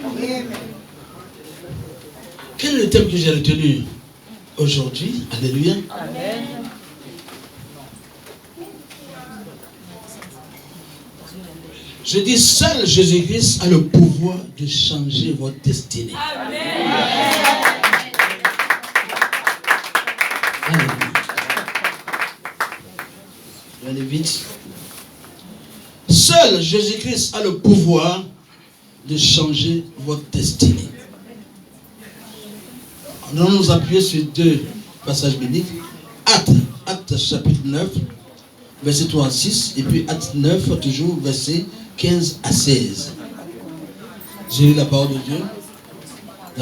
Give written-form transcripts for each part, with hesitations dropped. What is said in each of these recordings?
Alléluia. Quel est le thème que j'ai retenu aujourd'hui? Alléluia. Amen. Je dis, seul Jésus-Christ a le pouvoir de changer votre destinée. Amen. Alléluia. Je vais aller vite. Seul Jésus-Christ a le pouvoir de changer votre destinée. Nous allons nous appuyer sur deux passages bibliques. Actes chapitre 9, verset 3 à 6, et puis Actes 9, toujours verset 15 à 16. J'ai lu la parole de Dieu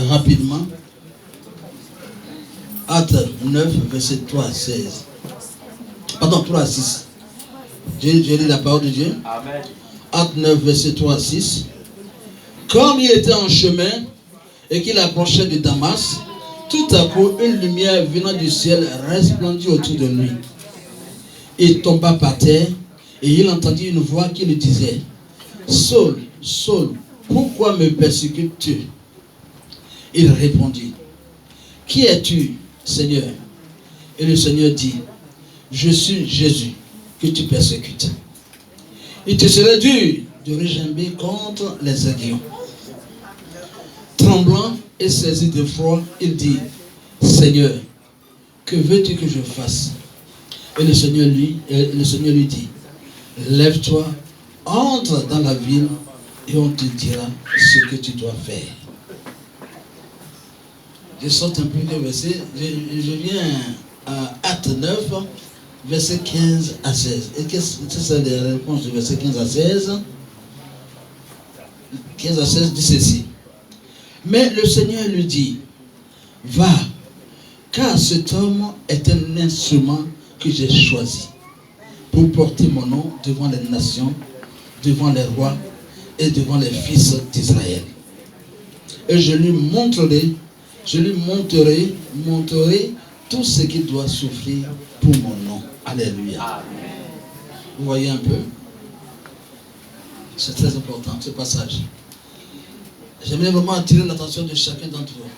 rapidement. Actes 9, verset 3 à 16. Pardon, 3 à 6. J'ai lu la parole de Dieu. Amen. Actes 9, verset 3 à 6. Comme il était en chemin et qu'il approchait de Damas, tout à coup, une lumière venant du ciel resplendit autour de lui. Il tomba par terre et il entendit une voix qui lui disait: Saul, Saul, pourquoi me persécutes-tu? Il répondit: Qui es-tu, Seigneur? Et le Seigneur dit: Je suis Jésus que tu persécutes. Il te serait dur de regimber contre les aiguillons. Tremblant et saisi de froid, il dit: Seigneur, que veux-tu que je fasse? Et le Seigneur lui dit: Lève-toi, entre dans la ville et on te dira ce que tu dois faire. Je saute un peu le verset, je viens à Acte 9, verset 15 à 16. Et qu'est-ce que c'est la réponse du verset 15 à 16? 15 à 16 dit ceci: Mais le Seigneur lui dit: Va, car cet homme est un instrument que j'ai choisi pour porter mon nom devant les nations, devant les rois et devant les fils d'Israël. Et je lui montrerai tout ce qu'il doit souffrir pour mon nom. Alléluia. Amen. Vous voyez un peu? C'est très important ce passage. J'aimerais vraiment attirer l'attention de chacun d'entre vous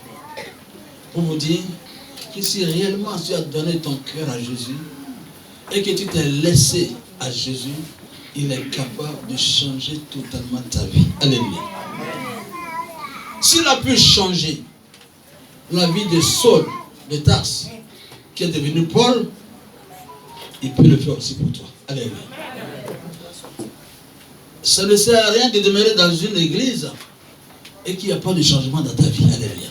pour vous dire que si réellement tu as donné ton cœur à Jésus et que tu t'es laissé à Jésus, il est capable de changer totalement ta vie. Alléluia. S'il a pu changer la vie de Saul de Tarse, qui est devenu Paul, il peut le faire aussi pour toi. Alléluia. Ça ne sert à rien de demeurer dans une église et qu'il n'y a pas de changement dans ta vie. Alléluia.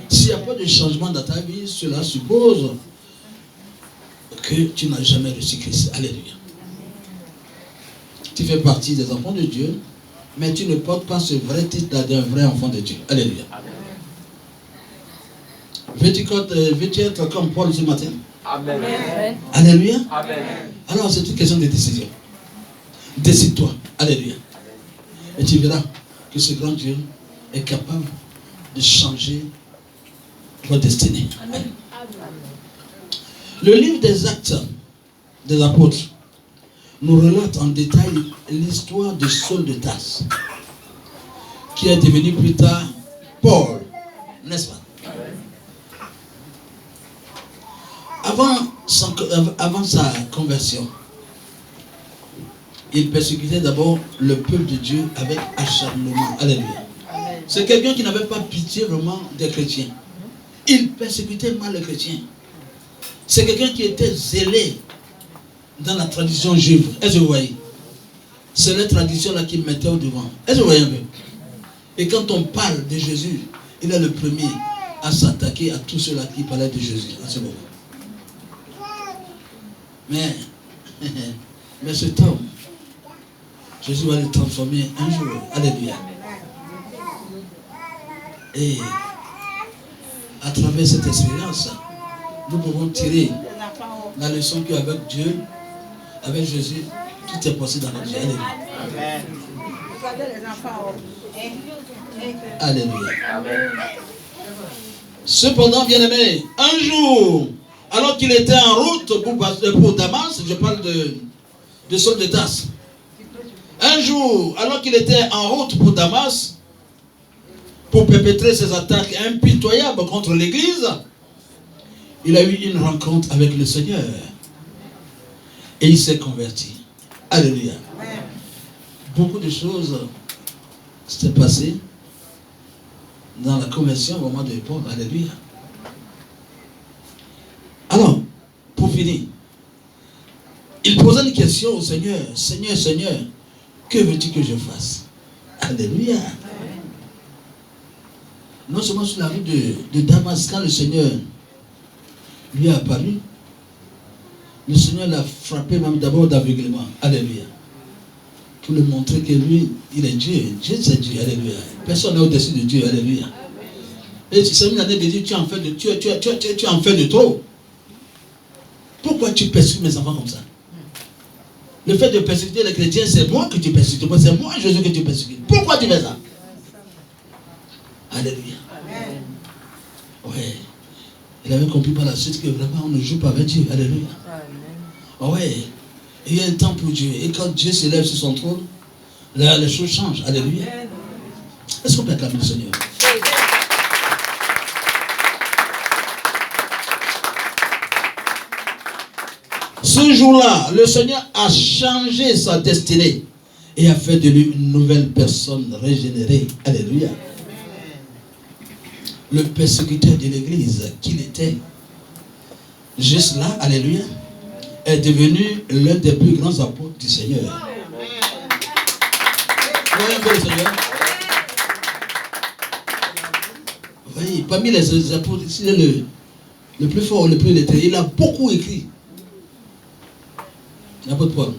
S'il n'y a pas de changement dans ta vie, cela suppose que tu n'as jamais reçu Christ. Alléluia. Tu fais partie des enfants de Dieu, mais tu ne portes pas ce vrai titre d'un vrai enfant de Dieu. Alléluia. Veux-tu être comme Paul ce matin? Amen. Alléluia. Amen. Alors c'est une question de décision. Décide-toi. Alléluia. Et tu verras que ce grand Dieu est capable de changer votre destinée. Amen. Le livre des Actes des Apôtres nous relate en détail l'histoire de Saul de Tarse, qui est devenu plus tard Paul, n'est-ce pas? Avant sa conversion, il persécutait d'abord le peuple de Dieu avec acharnement. Alléluia. C'est quelqu'un qui n'avait pas pitié vraiment des chrétiens. Il persécutait mal les chrétiens. C'est quelqu'un qui était zélé dans la tradition juive. Est-ce que vous voyez? C'est la tradition là qu'il mettait au devant. Est-ce que vous voyez un peu? Et quand on parle de Jésus, il est le premier à s'attaquer à tous ceux-là qui parlaient de Jésus à ce moment. Mais cet homme, Jésus va le transformer un jour. Alléluia. Et à travers cette expérience, nous pouvons tirer la leçon qu'avec Dieu, avec Jésus, tout est possible dans notre vie. Alléluia. Alléluia. Cependant, bien-aimé, un jour, alors qu'il était en route pour Damas, je parle de Saul de Tarse. Un jour, alors qu'il était en route pour Damas, pour perpétrer ses attaques impitoyables contre l'Église, il a eu une rencontre avec le Seigneur. Et il s'est converti. Alléluia. Beaucoup de choses s'est passé dans la conversion au moment de Paul. Alléluia. Alors, pour finir, il posait une question au Seigneur. Seigneur, Seigneur, que veux-tu que je fasse? Alléluia. Non seulement sur la rue de Damas, quand le Seigneur lui a apparu, le Seigneur l'a frappé même d'abord d'aveuglement. Alléluia. Pour lui montrer que lui, il est Dieu. Dieu, c'est Dieu. Alléluia. Personne n'est au-dessus de Dieu. Alléluia. Et tu sais, une année de dire, tu en fais de trop. Pourquoi tu persécutes mes enfants comme ça? Le fait de persécuter les chrétiens, c'est moi que tu persécutes. C'est moi, Jésus, que tu persécutes. Pourquoi tu fais ça? Alléluia. Ouais. Il avait compris par la suite que vraiment on ne joue pas avec Dieu. Alléluia. Ouais. Il y a un temps pour Dieu. Et quand Dieu se lève sur son trône, là, les choses changent. Alléluia. Est-ce qu'on peut acclamer le Seigneur? Ce jour-là, le Seigneur a changé sa destinée et a fait de lui une nouvelle personne régénérée. Alléluia. Le persécuteur de l'Église qu'il était, juste là, alléluia, est devenu l'un des plus grands apôtres du Seigneur. Voyez un peu le Seigneur. Oui, parmi les apôtres, il est le plus fort, le plus lettré. Il a beaucoup écrit. L'apôtre Paul.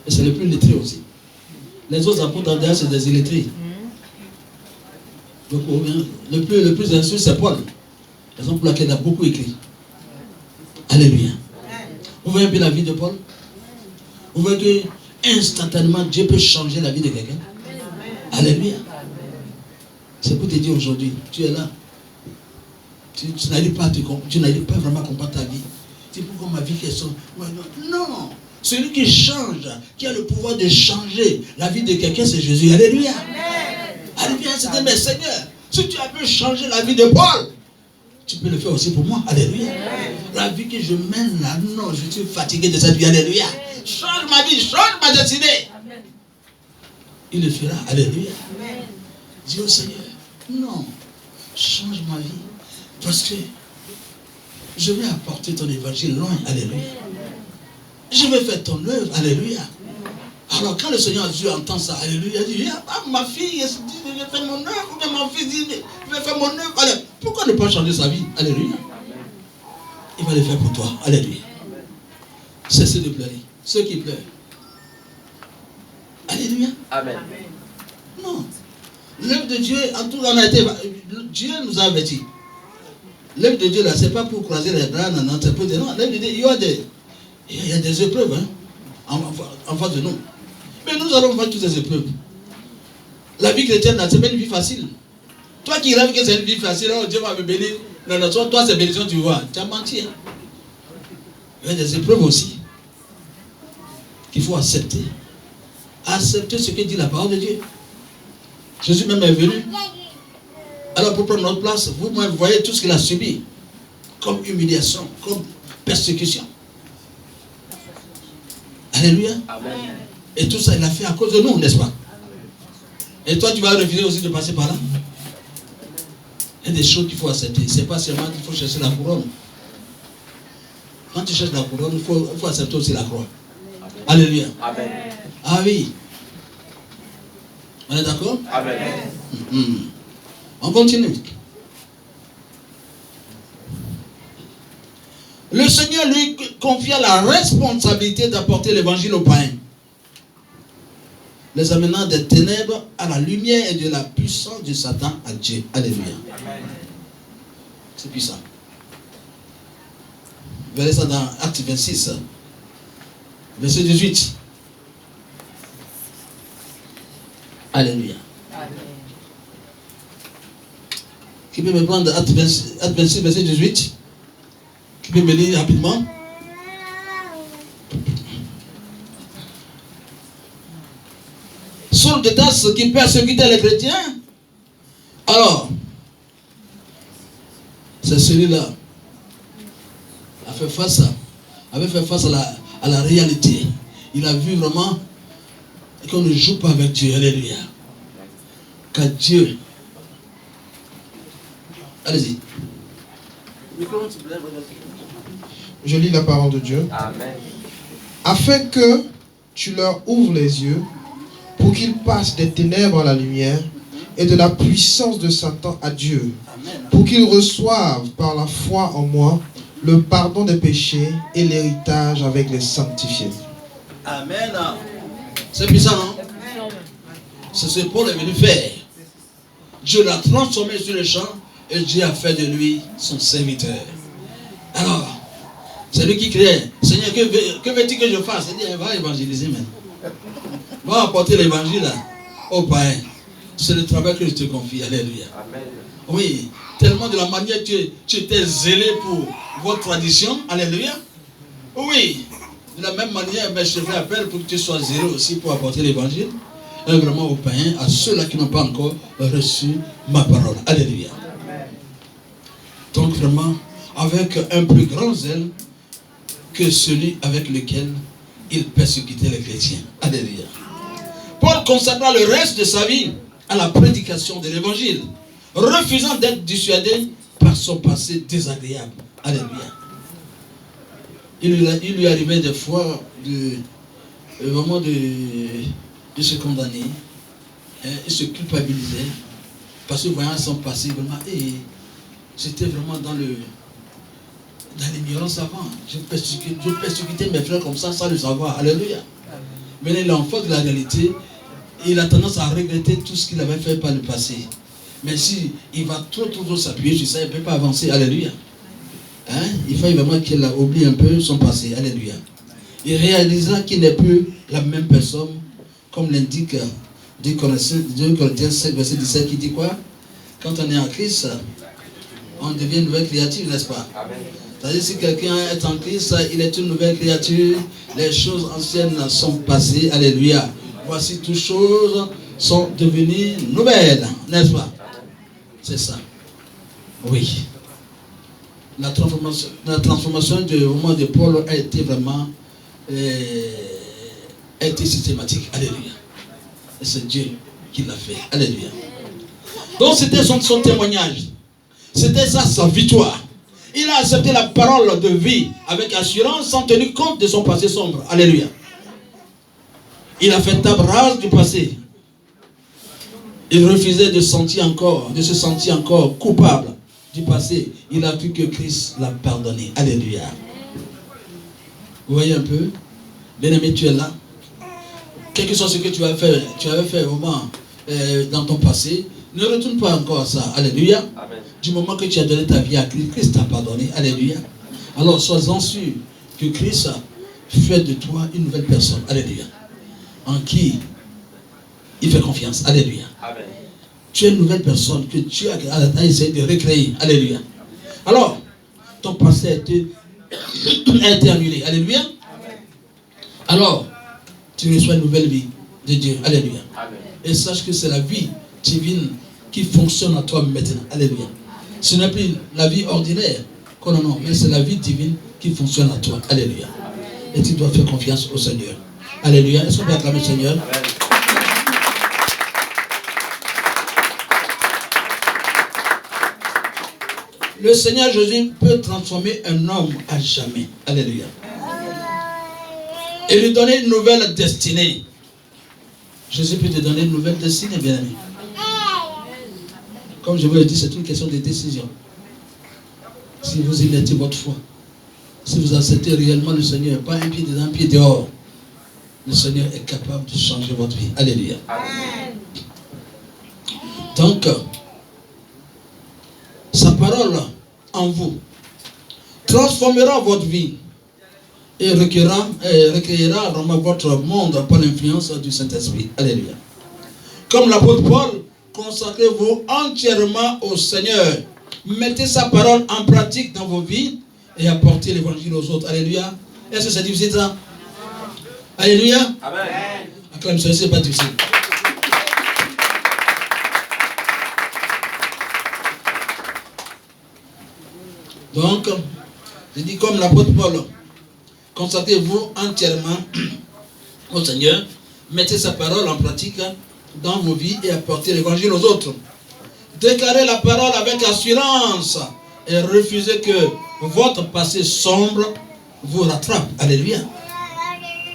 Et c'est le plus lettré aussi. Les autres apôtres, en dehors, c'est des illettrés. Donc, le plus instruit, c'est Paul. Raison pour laquelle il a beaucoup écrit. Alléluia. Vous voyez un peu la vie de Paul? Vous voyez que instantanément Dieu peut changer la vie de quelqu'un. Alléluia. C'est pour te dire aujourd'hui, tu es là. Tu n'arrives pas vraiment à comprendre ta vie. C'est pourquoi ma vie question. Non. Celui qui change, qui a le pouvoir de changer la vie de quelqu'un, c'est Jésus. Alléluia. Alléluia. C'est mais Seigneur, si tu as pu changer la vie de Paul, tu peux le faire aussi pour moi. Alléluia. La vie que je mène là, non, je suis fatigué de cette vie. Alléluia. Change ma vie, change ma destinée. Il le fera. Alléluia. Dis au Seigneur, non, change ma vie. Parce que je vais apporter ton évangile loin. Alléluia. Je vais faire ton œuvre. Alléluia. Alors quand le Seigneur Dieu entend ça, alléluia, il dit, ma fille, je vais faire mon œuvre, ou bien mon fils dit, je vais faire mon œuvre. Alors, pourquoi ne pas changer sa vie? Alléluia. Il va le faire pour toi. Alléluia. Cessez de pleurer. Ceux qui pleurent. Alléluia. Amen. Non. L'œuvre de Dieu, en tout cas, Dieu nous a avertis. L'œuvre de Dieu, là, ce n'est pas pour croiser les bras, non, c'est pour dire, non, l'œuvre de Dieu, il y a des épreuves, hein, en face de nous. Mais nous allons voir toutes ces épreuves. La vie chrétienne, c'est pas une vie facile. Toi qui rêves que c'est une vie facile, oh, Dieu va me bénir. Non, toi, c'est bénédiction, tu vois. Tu as menti. Hein. Il y a des épreuves aussi qu'il faut accepter. Accepter ce que dit la parole de Dieu. Jésus même est venu. Alors pour prendre notre place, vous voyez tout ce qu'il a subi. Comme humiliation, comme persécution. Alléluia. Amen. Et tout ça, il a fait à cause de nous, n'est-ce pas? Et toi, tu vas refuser aussi de passer par là. Il y a des choses qu'il faut accepter. Ce n'est pas seulement qu'il faut chercher la couronne. Quand tu cherches la couronne, il faut accepter aussi la croix. Alléluia. Amen. Ah oui. On est d'accord? Amen. On continue. Le Seigneur lui confia la responsabilité d'apporter l'évangile aux païens, les amenant des ténèbres à la lumière et de la puissance de Satan à Dieu. Alléluia. C'est puissant. Verrez ça dans Acte 26, verset 18. Alléluia. Amen. Qui peut me prendre Acte 26, verset 18? Qui peut me lire rapidement? Saul de Tarse qui persécutait les chrétiens Alors, c'est celui-là avait fait face à la réalité. Il a vu vraiment qu'on ne joue pas avec Dieu. Alléluia. Car Dieu. Allez-y. Je lis la parole de Dieu. Amen. Afin que tu leur ouvres les yeux pour qu'ils passent des ténèbres à la lumière et de la puissance de Satan à Dieu, pour qu'ils reçoivent par la foi en moi le pardon des péchés et l'héritage avec les sanctifiés. Amen. C'est puissant, non? C'est ce que Paul est venu faire. Dieu l'a transformé sur le champ et Dieu a fait de lui son serviteur. Alors, c'est lui qui criait, Seigneur, que veux-tu que je fasse? Il dit, va évangéliser maintenant. Va apporter l'évangile aux païens. C'est le travail que je te confie. Alléluia. Amen. Oui, tellement de la manière que tu étais zélé pour votre tradition. Alléluia. Oui, de la même manière, mais je fais appel pour que tu sois zélé aussi pour apporter l'évangile. Vraiment aux païens, à ceux-là qui n'ont pas encore reçu ma parole. Alléluia. Donc vraiment, avec un plus grand zèle que celui avec lequel il persécutait les chrétiens. Alléluia. Paul consacra le reste de sa vie à la prédication de l'évangile, refusant d'être dissuadé par son passé désagréable. Alléluia. Il lui arrivait des fois vraiment de se condamner. Il se culpabilisait parce que voyant son passé, vraiment, j'étais vraiment dans l'ignorance avant. Je persécutais mes frères comme ça sans le savoir. Alléluia. Maintenant, il est enfant de la réalité. Il a tendance à regretter tout ce qu'il avait fait par le passé. Mais si il va trop s'appuyer sur ça, il ne peut pas avancer. Alléluia. Il faut vraiment qu'il oublie un peu son passé. Alléluia. Il réalisera qu'il n'est plus la même personne, comme l'indique 2 Corinthiens 5, verset 17, qui dit quoi? Quand on est en Christ, on devient une nouvelle créature, n'est-ce pas? Amen. C'est-à-dire si quelqu'un est en Christ, il est une nouvelle créature, les choses anciennes sont passées. Alléluia. Voici toutes choses sont devenues nouvelles, n'est-ce pas? C'est ça. Oui. La transformation du moment de Paul a été vraiment systématique. Alléluia. Et c'est Dieu qui l'a fait. Alléluia. Donc c'était son témoignage. C'était ça sa victoire. Il a accepté la parole de vie avec assurance sans tenir compte de son passé sombre. Alléluia. Il a fait table rase du passé. Il refusait de se sentir encore coupable du passé. Il a vu que Christ l'a pardonné. Alléluia. Vous voyez un peu? Bien-aimé, tu es là. Quel que soit ce que tu avais fait vraiment dans ton passé, ne retourne pas encore à ça. Alléluia. Amen. Du moment que tu as donné ta vie à Christ, Christ t'a pardonné. Alléluia. Alors sois-en sûr que Christ fait de toi une nouvelle personne. Alléluia. En qui il fait confiance. Alléluia. Amen. Tu es une nouvelle personne que Dieu a essayé de recréer. Alléluia. Alors, ton passé a été annulé. Alléluia. Alors, tu reçois une nouvelle vie de Dieu. Alléluia. Amen. Et sache que c'est la vie divine qui fonctionne en toi maintenant. Alléluia. Ce n'est plus la vie ordinaire. Non, mais c'est la vie divine qui fonctionne en toi. Alléluia. Et tu dois faire confiance au Seigneur. Alléluia. Est-ce qu'on peut acclamer le Seigneur? Amen. Le Seigneur Jésus peut transformer un homme à jamais. Alléluia. Et lui donner une nouvelle destinée. Jésus peut te donner une nouvelle destinée, bien aimé. Comme je vous l'ai dit, c'est une question de décision. Si vous y mettez votre foi, si vous acceptez réellement le Seigneur, pas un pied dedans, un pied dehors, le Seigneur est capable de changer votre vie. Alléluia. Amen. Donc, sa parole en vous transformera votre vie et recueillera vraiment votre monde par l'influence du Saint-Esprit. Alléluia. Comme l'apôtre Paul, consacrez-vous entièrement au Seigneur. Mettez sa parole en pratique dans vos vies et apportez l'évangile aux autres. Alléluia. Est-ce que c'est difficile ça? Alléluia. Amen. Acclame ça, c'est pas difficile. Donc, je dis comme l'apôtre Paul, consacrez-vous entièrement au Seigneur, mettez sa parole en pratique dans vos vies et apportez l'évangile aux autres. Déclarez la parole avec assurance et refusez que votre passé sombre vous rattrape. Alléluia.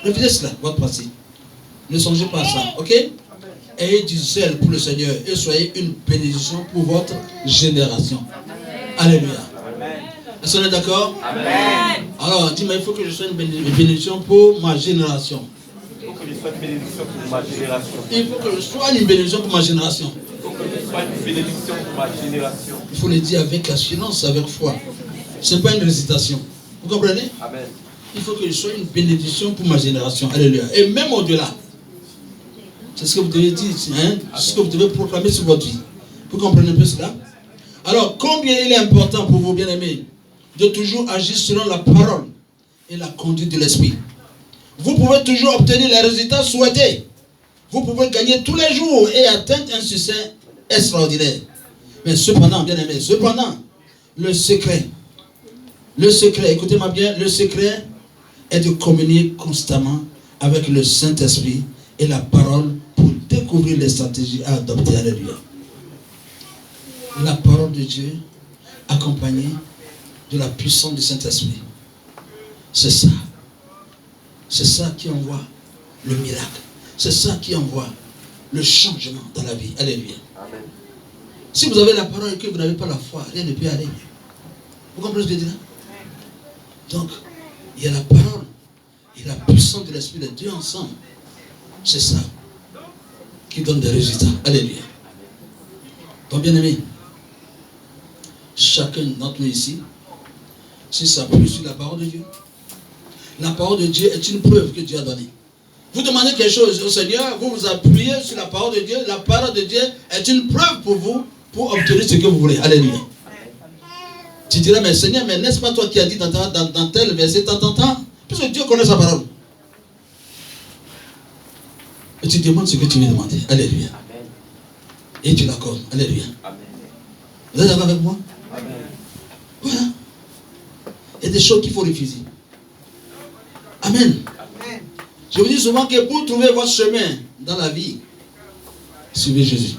Refusez cela, votre passé. Ne songez pas à ça, ok? Ayez du zèle pour le Seigneur et soyez une bénédiction pour votre génération. Alléluia. Est-ce qu'on est d'accord? Amen. Alors, dis-moi, il faut que je sois une bénédiction pour ma génération. Il faut que je sois une bénédiction pour ma génération. Il faut que je sois une bénédiction pour ma génération. Il faut que je sois une bénédiction pour ma génération. Il faut le dire avec assurance, avec foi. Ce n'est pas une récitation. Vous comprenez? Amen. Il faut que je sois une bénédiction pour ma génération. Alléluia. Et même au-delà. C'est ce que vous devez dire, hein? C'est ce que vous devez proclamer sur votre vie. Vous comprenez un peu cela? Alors, combien il est important pour vous, bien-aimés, de toujours agir selon la parole et la conduite de l'esprit. Vous pouvez toujours obtenir les résultats souhaités. Vous pouvez gagner tous les jours et atteindre un succès extraordinaire. Mais cependant, bien-aimés, le secret, écoutez-moi bien, le secret est de communier constamment avec le Saint-Esprit et la parole pour découvrir les stratégies à adopter. Alléluia. La parole de Dieu accompagnée de la puissance du Saint-Esprit. C'est ça. C'est ça qui envoie le miracle. C'est ça qui envoie le changement dans la vie. Alléluia. Amen. Si vous avez la parole et que vous n'avez pas la foi, rien ne peut aller. Vous comprenez ce que je dis là? Donc, il y a la parole et la puissance de l'Esprit, les deux ensemble. C'est ça qui donne des résultats. Alléluia. Donc, bien aimé, chacun d'entre nous ici, si ça s'appuie sur la parole de Dieu. La parole de Dieu est une preuve que Dieu a donnée. Vous demandez quelque chose au Seigneur, vous vous appuyez sur la parole de Dieu. La parole de Dieu est une preuve pour vous, pour obtenir ce que vous voulez. Alléluia. Tu diras, mais Seigneur, mais n'est-ce pas toi qui as dit dans tel verset, tant, puisque Dieu connaît sa parole. Et tu demandes ce que tu veux demander. Alléluia. Et tu l'accordes. Alléluia. Vous êtes d'accord avec moi? Voilà. Il y a des choses qu'il faut refuser. Amen. Je vous dis souvent que pour trouver votre chemin dans la vie, suivez Jésus.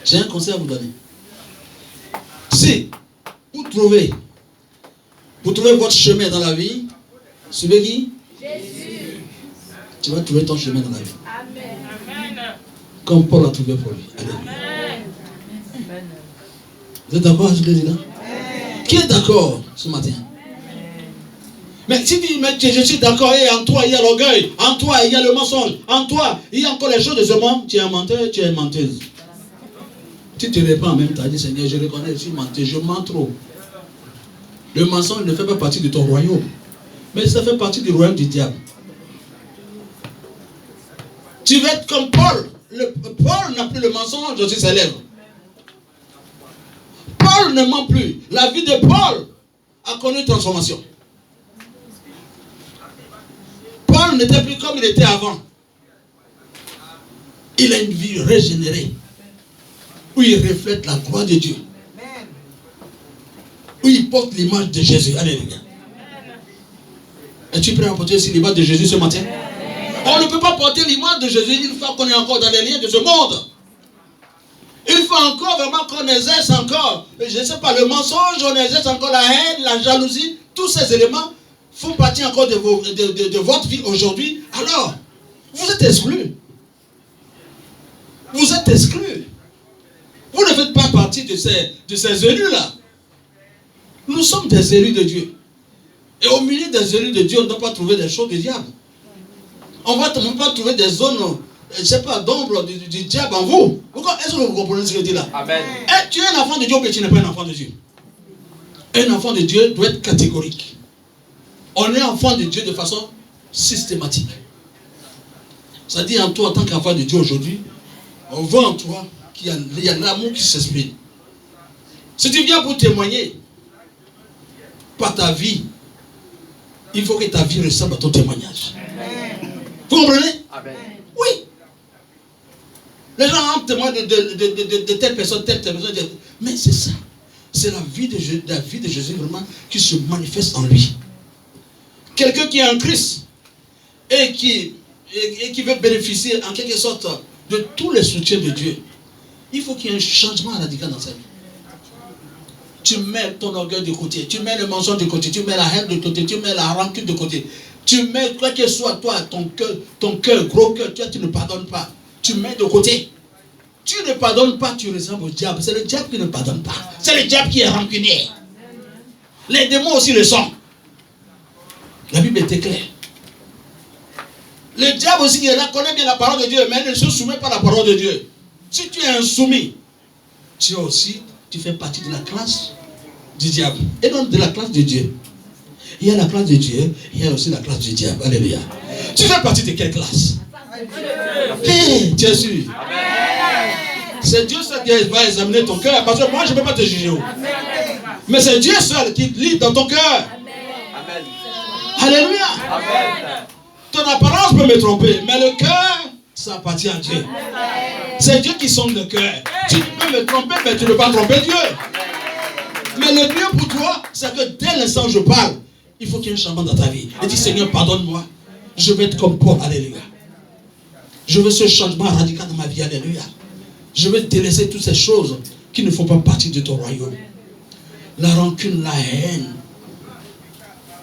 J'ai un conseil à vous donner. Si vous trouvez votre chemin dans la vie, suivez qui? Jésus. Tu vas trouver ton chemin dans la vie. Amen. Comme Paul a trouvé pour lui. Alléluia. Vous êtes d'accord avec ce que je dis là? Qui est d'accord ce matin? Mais si tu dis, mais je suis d'accord, et en toi il y a l'orgueil, en toi il y a le mensonge, en toi il y a encore les choses de ce monde, tu es un menteur, tu es une menteuse. Tu te répands en même temps, dis Seigneur, je reconnais, je suis menteur, je mens trop. Le mensonge ne fait pas partie de ton royaume, mais ça fait partie du royaume du diable. Tu vas être comme Paul. Paul n'a plus le mensonge sur ses lèvres. Paul ne ment plus. La vie de Paul a connu une transformation. Paul n'était plus comme il était avant. Il a une vie régénérée. Où il reflète la gloire de Dieu. Où il porte l'image de Jésus. Alléluia. Es-tu prêt à porter aussi l'image de Jésus ce matin? On ne peut pas porter l'image de Jésus une fois qu'on est encore dans les liens de ce monde. Il faut encore vraiment qu'on exerce encore, je ne sais pas, le mensonge, on exerce encore la haine, la jalousie. Tous ces éléments font partie encore de votre vie aujourd'hui. Alors, vous êtes exclus. Vous êtes exclus. Vous ne faites pas partie de ces élus-là. Nous sommes des élus de Dieu. Et au milieu des élus de Dieu, on ne doit pas trouver des choses du diable. On ne va pas trouver des zones, je ne sais pas, d'ombre du diable en vous. Est-ce que vous comprenez ce que je dis là? Amen. Et tu es un enfant de Dieu ou tu n'es pas un enfant de Dieu? Un enfant de Dieu doit être catégorique. On est enfant de Dieu de façon systématique. C'est-à-dire en toi, en tant qu'enfant de Dieu aujourd'hui, on voit en toi qu'il y a l'amour qui s'exprime. Si tu viens pour témoigner par ta vie, il faut que ta vie ressemble à ton témoignage. Vous comprenez? Amen. Oui. Les gens ont témoigné de telle personne, mais c'est ça. C'est la vie de Jésus vraiment qui se manifeste en lui. Quelqu'un qui est en Christ et qui veut bénéficier en quelque sorte de tous les soutiens de Dieu, il faut qu'il y ait un changement radical dans sa vie. Tu mets ton orgueil de côté, tu mets le mensonge de côté, tu mets la haine de côté, tu mets la rancune de côté. Tu mets, quoi que soit toi, ton cœur, gros cœur, tu ne pardonnes pas. Tu mets de côté. Tu ne pardonnes pas, tu ressembles au diable. C'est le diable qui ne pardonne pas. C'est le diable qui est rancunier. Les démons aussi le sont. La Bible était claire. Le diable aussi, il connaît bien la parole de Dieu, mais il ne se soumet pas à la parole de Dieu. Si tu es insoumis, tu fais partie de la classe du diable. Et non de la classe de Dieu. Il y a la classe de Dieu, il y a aussi la classe du diable. Alléluia. Tu fais partie de quelle classe? Hey, tu es sûr? C'est Dieu seul qui va examiner ton cœur. Parce que moi, je ne peux pas te juger. Mais c'est Dieu seul qui lit dans ton cœur. Alléluia. Ton apparence peut me tromper, mais le cœur, ça appartient à Dieu. C'est Dieu qui sonde le cœur. Tu peux me tromper, mais tu ne peux pas tromper Dieu. Mais le mieux pour toi, c'est que dès l'instant où je parle, il faut qu'il y ait un changement dans ta vie. Et dis, Seigneur, pardonne-moi. Je veux être comme Paul. Alléluia. Je veux ce changement radical dans ma vie. Alléluia. Je veux délaisser toutes ces choses qui ne font pas partie de ton royaume. La rancune, la haine,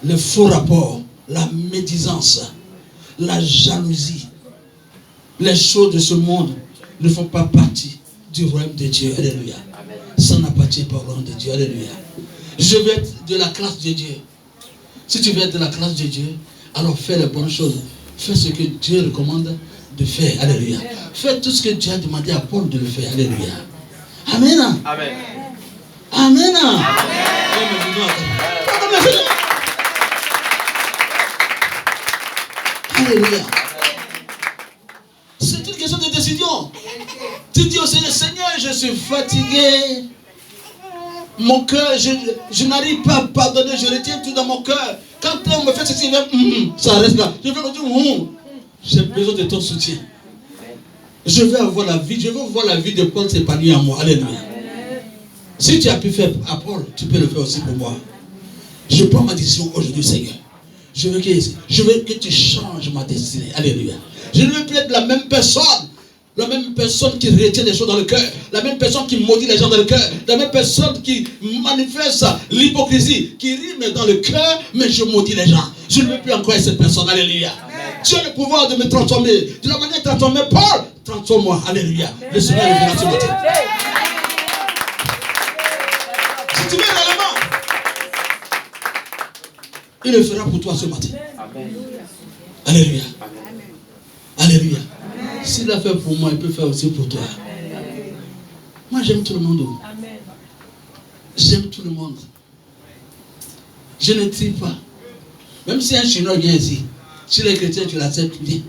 le faux rapport, la médisance, la jalousie. Les choses de ce monde ne font pas partie du royaume de Dieu. Alléluia. Ça n'appartient pas au royaume de Dieu. Alléluia. Je veux être de la classe de Dieu. Si tu veux être de la classe de Dieu, alors fais les bonnes choses. Fais ce que Dieu recommande de faire. Alléluia. Fais tout ce que Dieu a demandé à Paul de le faire. Alléluia. Amen. Amen. Amen. Alléluia. C'est une question de décision. Tu dis au Seigneur, Seigneur, je suis fatigué. Mon cœur, je n'arrive pas à pardonner, je retiens tout dans mon cœur. Quand on me fait ceci, ça reste là. Je veux dire, j'ai besoin de ton soutien. Je veux avoir la vie, je veux voir la vie de Paul s'épanouir en moi. Alléluia. Si tu as pu faire à Paul, tu peux le faire aussi pour moi. Je prends ma décision aujourd'hui, Seigneur. Je veux que tu changes ma destinée. Alléluia. Je ne veux plus être la même personne. La même personne qui retient les choses dans le cœur. La même personne qui maudit les gens dans le cœur. La même personne qui manifeste l'hypocrisie. Qui rime dans le cœur, mais je maudis les gens. Je ne veux plus encore être cette personne. Alléluia. Tu as le pouvoir de me transformer. De la manière de transformer Paul, transforme-moi. Alléluia. Le Seigneur est venu ce matin. Si tu veux réellement, il le fera pour toi ce matin. Alléluia. Alléluia. S'il l'a fait pour moi, il peut faire aussi pour toi. Moi, j'aime tout le monde. J'aime tout le monde. Je ne trie pas. Même si un Chinois vient ici, si les chrétiens, tu l'acceptes, viens.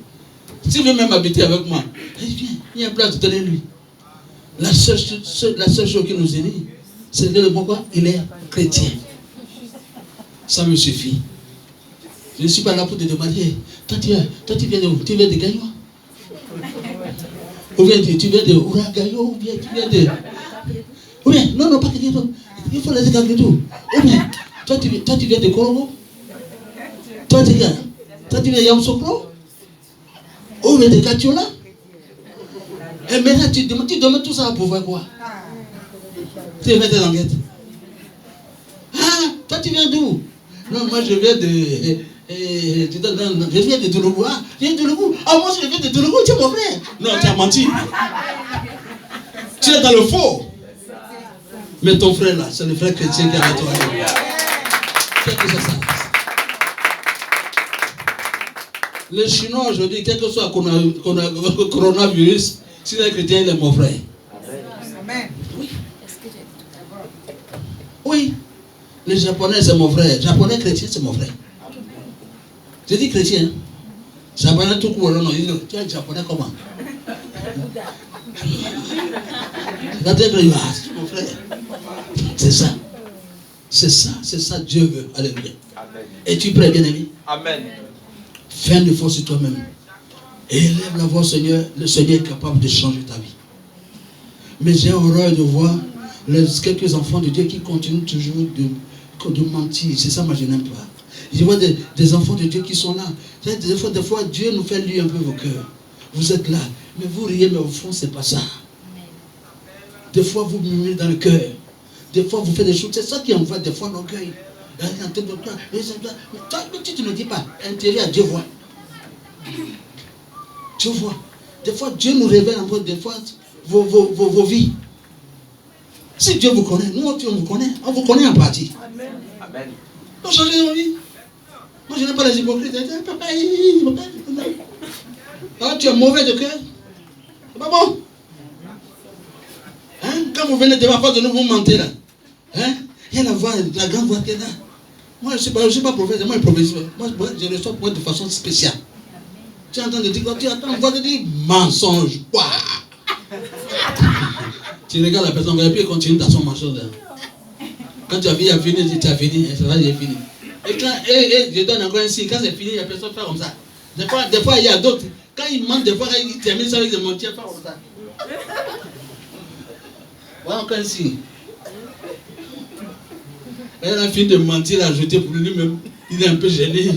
S'il veut même habiter avec moi, viens, il y a place de donner lui. La seule chose qui nous unit, c'est de le pourquoi il est chrétien. Ça me suffit. Je ne suis pas là pour te demander, toi tu viens de où? Tu viens de Gaïo? Ou bien tu viens de Ouragayo? Ou bien tu viens de... Ou bien, non, pas que il faut les écarter tout. Ou bien, toi tu viens de Korogo? Toi tu viens de Yamoussoukro? Ou bien de Katiola? Et maintenant tu demandes tout ça pour faire quoi? Tu viens de Languette. Ah, toi tu viens d'où? Non, moi je viens de... je viens de Doulougou. Ah, je viens de Doulougou. Ah, moi je viens de Doulougou, tu es mon frère. Non, tu as menti. Tu es dans le faux. Mais ton frère là, c'est le frère chrétien qui est avec toi. Qu'est-ce que c'est ça? Les Chinois aujourd'hui, quel que soit le coronavirus, si les chrétiens, il est mon frère. Amen. Oui. Oui. Les Japonais, c'est mon frère. Japonais chrétien, c'est mon frère. Je dis chrétien. Japonais tout court, non, tu es japonais comment? C'est mon frère. C'est ça. C'est ça Dieu veut. Alléluia. Es-tu prêt, bien-aimé? Amen. Fais un effort sur toi-même. Et élève la voix, Seigneur. Le Seigneur est capable de changer ta vie. Mais j'ai horreur de voir quelques enfants de Dieu qui continuent toujours de mentir. C'est ça, moi, je n'aime pas. Je vois des enfants de Dieu qui sont là. Des fois, Dieu nous fait lire un peu vos cœurs. Vous êtes là, mais vous riez, mais au fond, c'est pas ça. Des fois, vous murmurez dans le cœur. Des fois, vous faites des choses. C'est ça qui envoie des fois l'orgueil. Mais tu ne dis pas. Intérieur, Dieu voit. Dieu voit. Des fois, Dieu nous révèle un peu, des fois, vos vies. Si Dieu vous connaît, nous, Dieu vous connaît. On vous connaît en partie. Amen. Amen. On change nos vies. Moi, je n'aime pas les hypocrites. Ah, tu es mauvais de cœur. C'est pas bon. Hein? Quand vous venez devant face de nous, vous mentez là. Hein? Il y a la grande voix qui est là. Moi, je ne suis pas prophète, moi, je prophétise. Moi, je reçois pour de façon spéciale. Tu entends de dire, tu entends une voix de dire mensonge. Tu regardes la personne, et puis il continue dans son mensonge. Quand tu as fini, tu as fini, ça va, j'ai fini. Et quand je donne encore un signe, quand c'est fini, la personne fait comme ça. Des fois, il y a d'autres. Quand il ment, des fois, il termine ça avec des mentiers, fait comme ça. Voilà encore un signe. Elle a fini de mentir, l'a jeté pour lui-même. Il est un peu gêné.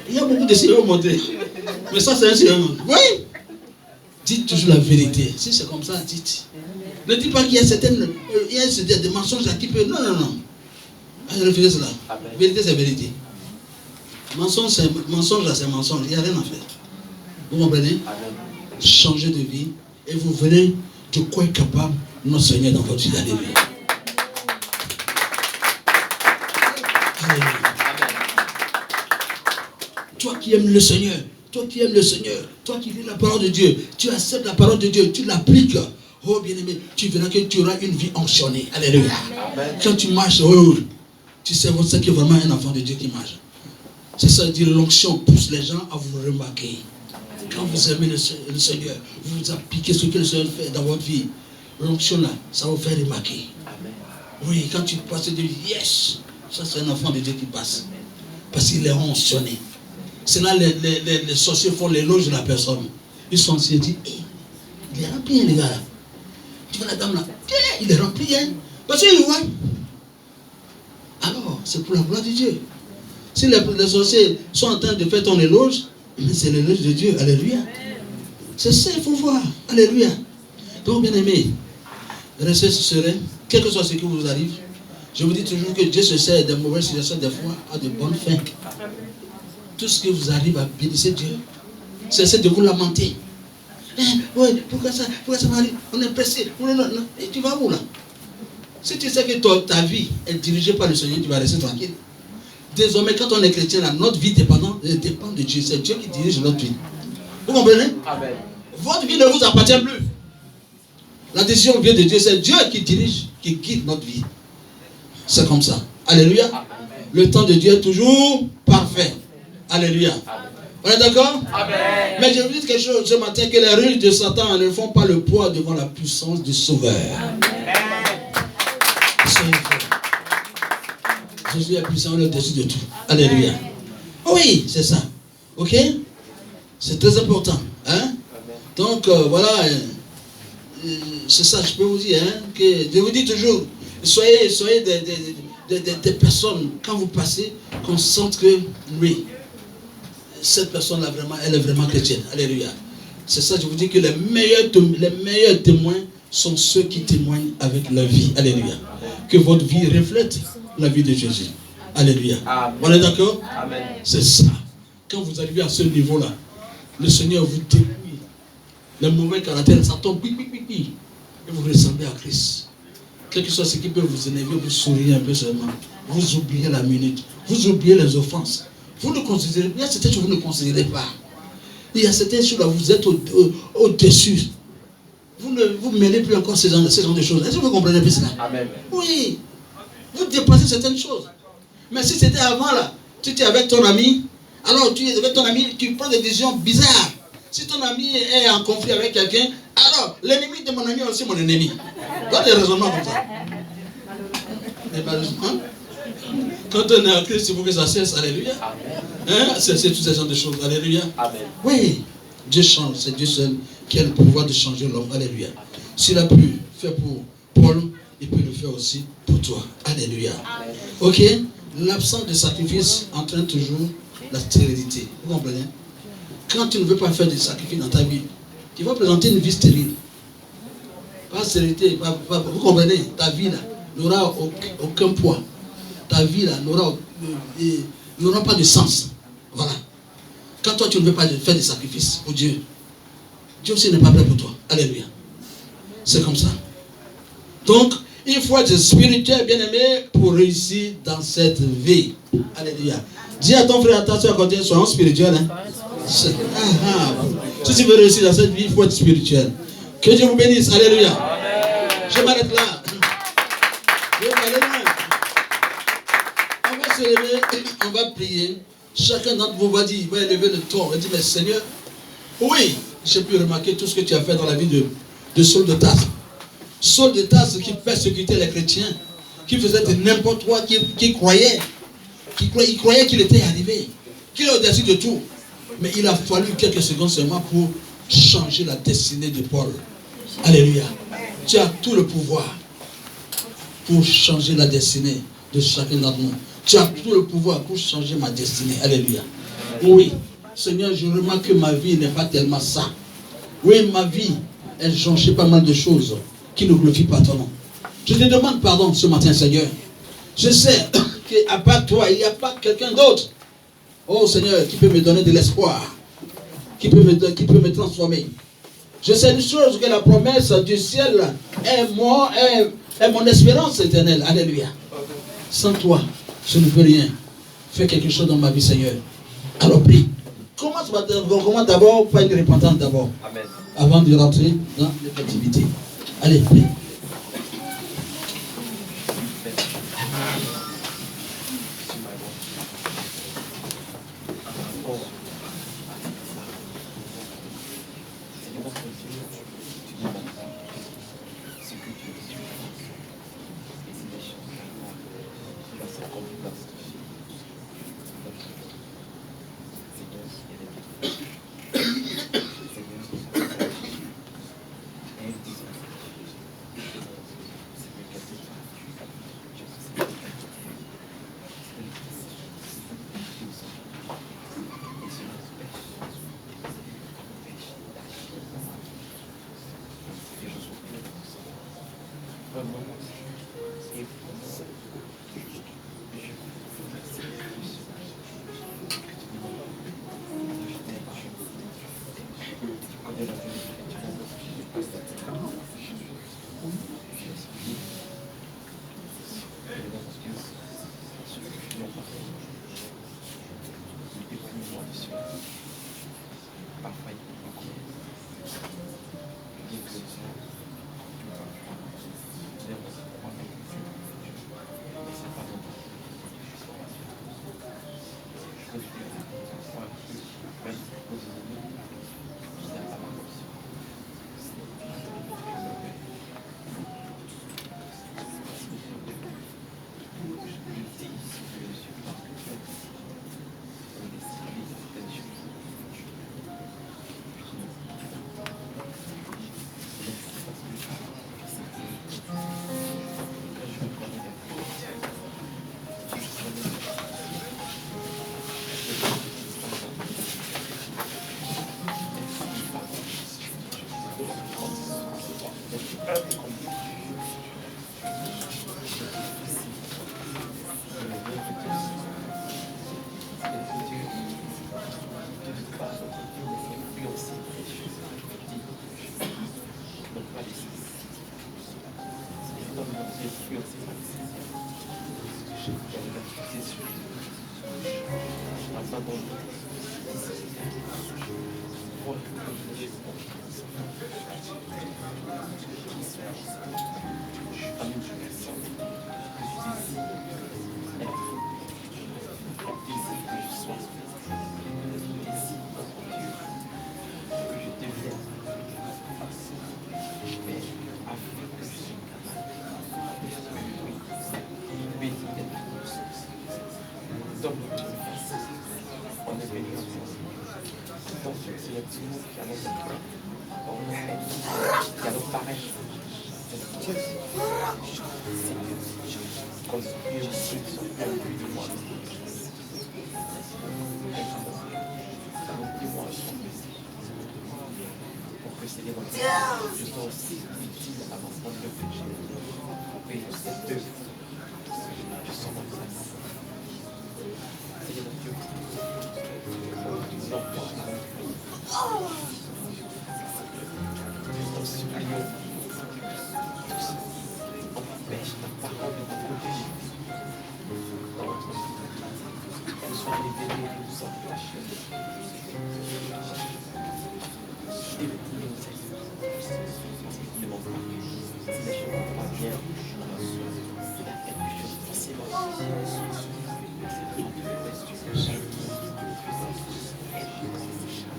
Il y a beaucoup de signes à montrer. Mais ça, c'est un signe. Oui. Dites toujours la vérité. Si c'est comme ça, dites. Ne dites pas qu'il y a des mensonges qui peuvent. Non, non, non. Refusez cela. Amen. Vérité, c'est vérité. Mensonge, c'est mensonge, il n'y a rien à faire. Vous comprenez? Amen. Changez de vie et vous verrez de quoi est capable notre Seigneur dans votre vie. Alléluia. Alléluia. Toi qui aimes le Seigneur, toi qui aimes le Seigneur, toi qui lis la parole de Dieu, tu acceptes la parole de Dieu, tu l'appliques. Oh bien-aimé, tu verras que tu auras une vie onctionnée. Alléluia. Amen. Quand tu marches, oh, tu sais que vraiment un enfant de Dieu qui marche. C'est ça, dire l'onction pousse les gens à vous remarquer. Quand vous aimez le Seigneur, vous appliquez ce que le Seigneur fait dans votre vie. L'onction là, ça vous fait remarquer. Amen. Oui, quand tu passes, tu dis yes, ça c'est un enfant de Dieu qui passe. Parce qu'il est onctionné. C'est là les sorciers font l'éloge de la personne. Ils sont ici et disent, hey, il est rempli, hein, les gars là. Tu vois la dame là, il est rempli, hein. Parce qu'il voit. Alors, c'est pour la gloire de Dieu. Si les sorciers sont en train de faire ton éloge, c'est l'éloge de Dieu. Alléluia. C'est ça, il faut voir. Alléluia. Donc, bien aimé, restez serein, quel que soit ce qui vous arrive. Je vous dis toujours que Dieu se sert des mauvaises situations, des fois, à de bonnes fins. Tout ce qui vous arrive à bénir Dieu. Cessez de vous lamenter. Oui, pourquoi ça m'arrive? On est pressé. Non. Et tu vas où là? Si tu sais que ta vie est dirigée par le Seigneur, tu vas rester tranquille. Désormais, quand on est chrétien, là, notre vie dépend de Dieu. C'est Dieu qui dirige notre vie. Vous comprenez? Amen. Votre vie ne vous appartient plus. La décision vient de Dieu. C'est Dieu qui dirige, qui guide notre vie. C'est comme ça. Alléluia. Amen. Le temps de Dieu est toujours parfait. Alléluia. Amen. On est d'accord? Amen. Mais je vous dis quelque chose ce matin, que les ruses de Satan ne font pas le poids devant la puissance du Sauveur. Amen. Jésus est puissant au-dessus de tout. Alléluia. Oui, c'est ça. Ok? C'est très important. Hein? Donc, voilà. C'est ça, je peux vous dire. Hein, que je vous dis toujours, soyez des personnes, quand vous passez, qu'on sente que, oui, cette personne-là, vraiment, elle est vraiment chrétienne. Alléluia. C'est ça, je vous dis que les meilleurs témoins sont ceux qui témoignent avec leur vie. Alléluia. Que votre vie reflète la vie de Jésus. Alléluia. Amen. On est d'accord? Amen. C'est ça. Quand vous arrivez à ce niveau-là, le Seigneur vous dépouille. Les mauvais caractères, ça tombe, et vous ressemblez à Christ. Quel que soit ce qui peut vous énerver, vous souriez un peu seulement. Vous oubliez la minute. Vous oubliez les offenses. Vous ne considérez pas. Il y a certaines choses que vous ne considérez pas. Il y a certaines choses là, vous êtes au-dessus. Vous ne vous mêlez plus encore ces genre de choses. Est-ce que vous comprenez plus cela? Amen. Oui. Vous dépassez certaines choses. Mais si c'était avant là, tu étais avec ton ami, alors tu es avec ton ami, tu prends des décisions bizarres. Si ton ami est en conflit avec quelqu'un, alors l'ennemi de mon ami est aussi mon ennemi. Pas des raisonnements comme ça. Mais malheureusement, quand on est en Christ, il faut que ça cesse. Alléluia. Hein? C'est toutes ces genres de choses. Alléluia. Amen. Oui. Dieu change. C'est Dieu seul qui a le pouvoir de changer l'homme. Alléluia. S'il a pu faire pour Paul, il peut le faire aussi pour toi. Alléluia. Ok? L'absence de sacrifice entraîne toujours la stérilité. Vous comprenez? Quand tu ne veux pas faire de sacrifice dans ta vie, tu vas présenter une vie stérile. Pas stérilité, vous comprenez? Ta vie là n'aura aucun poids. Ta vie là n'aura pas de sens. Voilà. Quand toi tu ne veux pas faire des sacrifices pour Dieu, Dieu aussi n'est pas prêt pour toi. Alléluia. C'est comme ça. Donc, il faut être spirituel, bien aimé, pour réussir dans cette vie. Alléluia. Dis à ton frère, attention à côté, soyons spirituels. Hein? Si tu veux réussir dans cette vie, il faut être spirituel. Que Dieu vous bénisse. Alléluia. Je m'arrête là. Je vais aller loin. On va se lever, on va prier. Chacun d'entre vous va dire, il va élever le ton. Il va dire, mais Seigneur, oui, j'ai pu remarquer tout ce que tu as fait dans la vie de Saul de Tarse. Saul de Tarse qui persécutait les chrétiens, qui faisait de n'importe quoi, qui croyait qu'il était arrivé, qu'il est au-dessus de tout. Mais il a fallu quelques secondes seulement pour changer la destinée de Paul. Alléluia. Tu as tout le pouvoir pour changer la destinée de chacun d'entre nous. Tu as tout le pouvoir pour changer ma destinée. Alléluia. Oui, Seigneur, je remarque que ma vie n'est pas tellement ça. Oui, ma vie, elle jonchait pas mal de choses qui ne glorifient pas ton nom. Je te demande pardon ce matin, Seigneur. Je sais qu'à part toi, il n'y a pas quelqu'un d'autre. Oh Seigneur, qui peut me donner de l'espoir, qui peut me transformer. Je sais une chose, que la promesse du ciel est mon espérance éternelle. Alléluia. Sans toi, je ne peux rien. Fais quelque chose dans ma vie, Seigneur. Alors prie. Commence d'abord par une repentance d'abord. Amen. Avant de rentrer dans les activités. Allez, prie. On est béni.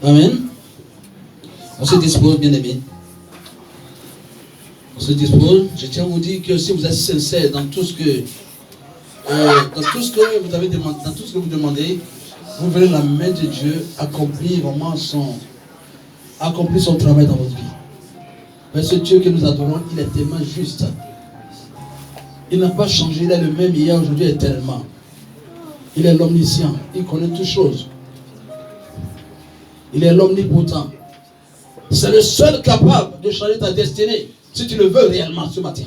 Amen. On se dispose, bien aimé. On se dispose. Je tiens à vous dire que si vous êtes sincère dans tout ce que vous avez demandé, dans tout ce que vous demandez, vous verrez la main de Dieu accomplir vraiment son travail dans votre vie. Mais ce Dieu que nous adorons, il est tellement juste. Il n'a pas changé, il est le même hier, aujourd'hui, éternellement. Il est l'omniscient, il connaît toutes choses. Il est l'omnipotent. C'est le seul capable de changer ta destinée, si tu le veux réellement ce matin.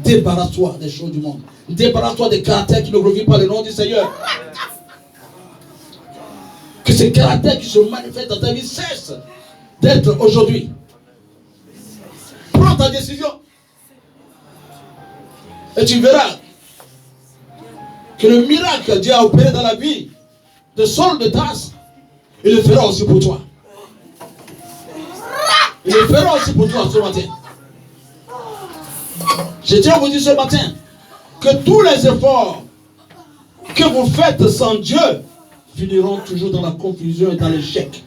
Débarrasse-toi des choses du monde. Débarrasse-toi des caractères qui ne glorifient pas le nom du Seigneur. Que ces caractères qui se manifestent dans ta vie cessent d'être aujourd'hui. Prends ta décision. Et tu verras que le miracle que Dieu a opéré dans la vie de Saul de Tarse, il le fera aussi pour toi. Il le fera aussi pour toi ce matin. Je tiens à vous dire ce matin que tous les efforts que vous faites sans Dieu finiront toujours dans la confusion et dans l'échec.